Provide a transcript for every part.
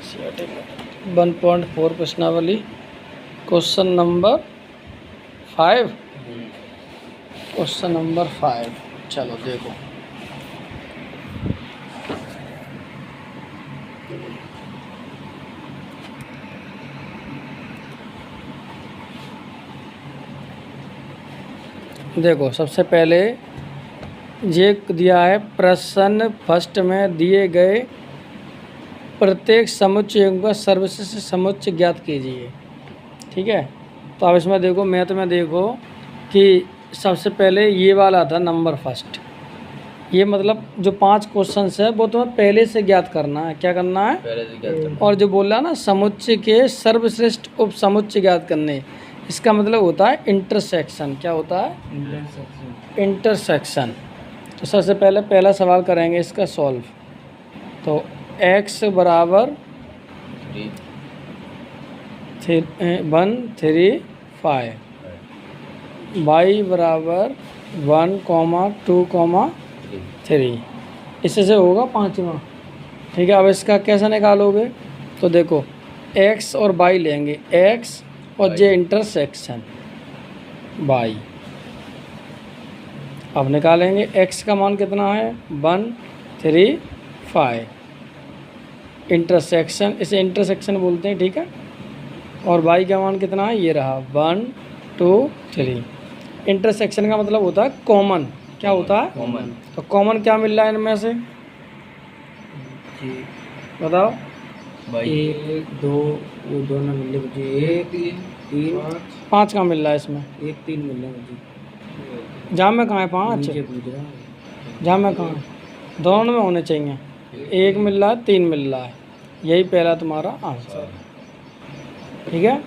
1.4 प्रश्नावली question number 5। Question number 5, चलो देखो। देखो सबसे पहले ये दिया है प्रश्न फर्स्ट में दिए गए प्रत्येक समुच्चयों का सर्वश्रेष्ठ समुच्चय ज्ञात कीजिए। ठीक है, तो अब इसमें देखो मैथ में देखो कि सबसे पहले ये वाला था नंबर फर्स्ट। ये मतलब जो 5 क्वेश्चंस है वो तुम्हें पहले से ज्ञात करना है। क्या करना है? पहले से ज्ञात करना। और जो बोल रहा ना समुच्चय के सर्वश्रेष्ठ उप समुच्चय ज्ञात करने, इसका मतलब होता है इंटरसेक्शन। क्या होता है? इंटरसेक्शन। तो सबसे पहले पहला सवाल करेंगे इसका सॉल्व। तो x बराबर 1 3 5, y बराबर 1 2 3, इससे से होगा 5वां। ठीक है, अब इसका कैसे निकालोगे? तो देखो x और y लेंगे, x और जे इंटरसेक्शन y। अब निकालेंगे x का मान कितना है 1 3 5, इंटरसेक्शन, इसे इंटरसेक्शन बोलते हैं। ठीक है, और y का मान कितना है, ये रहा 1 2 3। इंटरसेक्शन का मतलब होता है कॉमन। क्या होता है? कॉमन। तो कॉमन क्या मिल रहा है इनमें से, बताओ? 1 2 वो दोनों मिल रहे मुझे, 1 3 5 का मिल रहा है इसमें। 1 3 मिल रहा है मुझे। जाम में कहाँ है 5? नीचे पूछ रहा है। जाम में कहाँ है? दोनों में होने चाहिए। 1 मिल रहा है, 3 मिल रहा है। यही पहला तुम्हारा आंसर। ठीक है,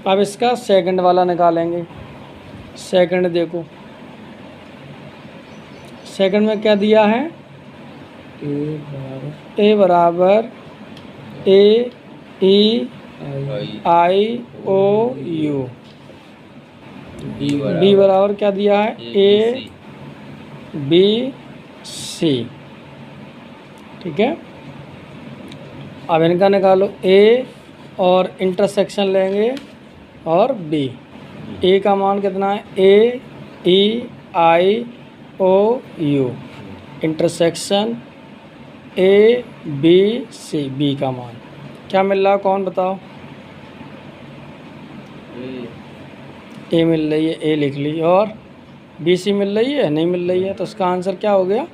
अब इसका सेकंड वाला निकालेंगे। सेकंड देखो, सेकंड में क्या दिया है? ए बराबर ए E I O you, B बराबर क्या दिया है? A B C. ठीक है, अब इनका निकालो। ए और इंटरसेक्शन लेंगे और बी। ए का मान कितना है? A E I O U, intersection A B C, B का मान क्या मिल रहा है? कौन बताओ? ए मिल रही है, ए लिख ली। और बी सी मिल रही है? नहीं मिल रही है। तो इसका आंसर क्या हो गया?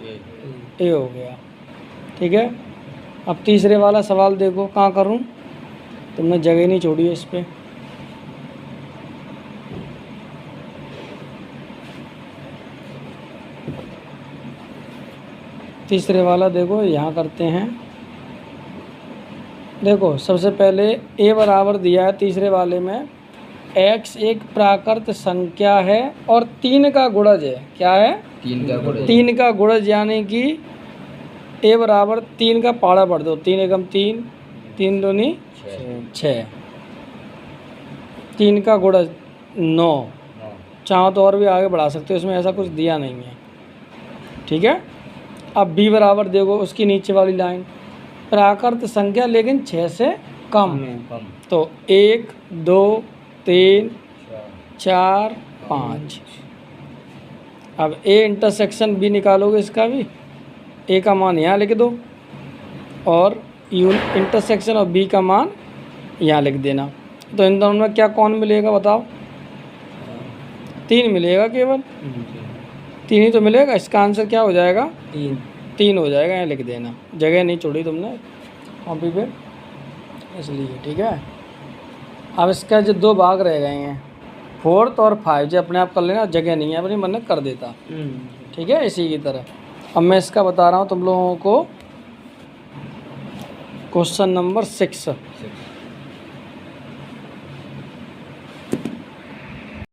ए हो गया। ठीक है, अब तीसरे वाला सवाल देखो। कहाँ करूँ? तुमने जगह नहीं छोड़ी है इस पर। तीसरे वाला देखो, यहाँ करते हैं। देखो सबसे पहले ए बराबर दिया है तीसरे वाले में, x एक प्राकृत संख्या है और 3 का गुणज है। क्या है? 3 का गुणज। 3 का गुणज, यानी कि ए बराबर 3 का पाड़ा पढ़ दो। 3 एकम 3, 3 दूनी 6, 3 का गुणज 9। चाहो तो और भी आगे बढ़ा सकते हो, इसमें ऐसा कुछ दिया नहीं है। ठीक है, अब b बराबर देखो उसकी नीचे वाली लाइन, प्राकृत संख्या लेकिन 6 से कम। तो 1 2 3 4 5। अब a इंटरसेक्शन b निकालोगे, इसका भी a का मान यहाँ लिख दो और u इंटरसेक्शन और b का मान यहाँ लिख देना। तो इन दोनों में क्या कौन मिलेगा बताओ? 3 मिलेगा, केवल 3 ही तो मिलेगा। इसका आंसर क्या हो जाएगा? 3 हो जाएगा। यहाँ लिख देना, जगह नहीं छोड़ी तुमने कॉपी पे, इसलिए। ठीक है, अब इसका जो 2 भाग रह गए हैं, 4th और 5, जो अपने आप कर लेना, जगह नहीं है, अपनी मन ने कर देता। ठीक है, इसी की तरह अब मैं इसका बता रहा हूँ तुम लोगों को। Question number 6